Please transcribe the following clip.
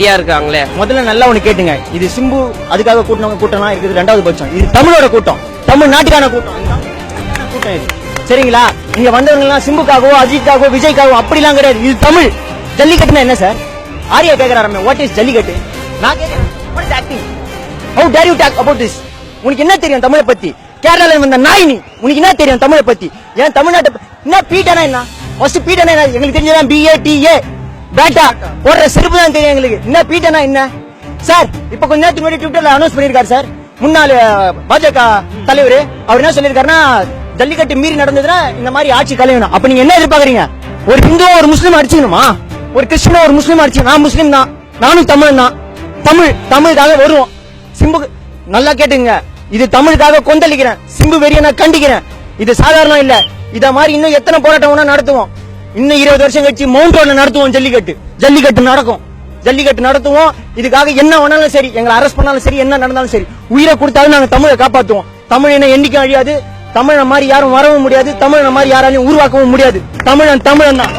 இருக்காங்களே. முதல்ல நல்லா ஒண்ணு கேட்டுங்க, இது சிம்பு அதுக்காக கூட்டணவங்க கூட்டம்லாம் இருக்குது ரெண்டாவது பட்சம். இது தமிழோட கூட்டம், தமிழ் நாட்டுக்கான கூட்டம். கூட்டம் இது சரிங்களா? இங்க வந்தவங்க எல்லாம் சிம்புக்காகவோ அஜித்காகவோ விஜய்க்காகவோ அப்படிலாம் கிடையாது. இது தமிழ். ஜல்லிக்கட்டுனா என்ன சார்? ஆரியா கேக்குறாரு, வாட் இஸ் ஜல்லிக்கட்டு? நான் கேக்குறேன், what is acting? How dare you talk about this? உனக்கு என்ன தெரியும் தமிழை பத்தி? கேரளால வந்த நாய் நீ, உனக்கு என்ன தெரியும் தமிழை பத்தி? ஏன் தமிழ்நாட்டை என்ன பீட்டனா என்ன? ஃபர்ஸ்ட் பீட்டனா என்ன? எங்களுக்கு தெரிஞ்சதான் BATA பேட்டா போடுற செருப்பு தான் தெரியும் எங்களுக்கு. என்ன பீட்டனா என்ன சார்? இப்ப கொஞ்ச நேரத்துக்கு முன்னாடி ட்விட்டர்ல அனௌன்ஸ் பண்ணிருக்காரு சார், முன்னாள் பாஜக தலைவர். அவர் என்ன சொல்லிருக்காருன்னா, ஜல்லிக்கட்டு மீறி நடந்ததுன்னா இந்த மாதிரி ஆட்சி கலையணும். அப்ப நீங்க என்ன எதிர்பார்க்கறீங்க? ஒரு ஹிந்துவோ ஒரு முஸ்லீம் அடிச்சுக்கணுமா? ஒரு கிறிஸ்டினோ ஒரு முஸ்லீம் அடிச்சு? நான் முஸ்லீம் தான், நானும் தமிழ் தான். தமிழுக்காக வருவோம். சிம்பு நல்லா கேட்டுங்க, இது தமிழுக்காக கொந்தளிக்கிறேன். சிம்பு வெறிய நான் கண்டிக்கிறேன். இது சாதாரணம் இல்ல. இத மாதிரி இன்னும் எத்தனை போராட்டம் நடத்துவோம். இன்னும் 20 வருஷம் கழிச்சு மவுண்ட் ரோட்ல நடத்துவோம் ஜல்லிக்கட்டு நடக்கும். ஜல்லிக்கட்டு நடத்துவோம். இதுக்காக என்ன வேணாலும் சரி, எங்களை அரெஸ்ட் பண்ணாலும் சரி, என்ன நடந்தாலும் சரி, உயிரை கொடுத்தாலும் நாங்க தமிழை காப்பாத்துவோம். தமிழ் என்ன என்னைக்கும் அழியாது. தமிழ மாதிரி யாரும் வரவும் முடியாது. தமிழ மாதிரி யாராலையும் உருவாக்கவும் முடியாது. தமிழன் தான்.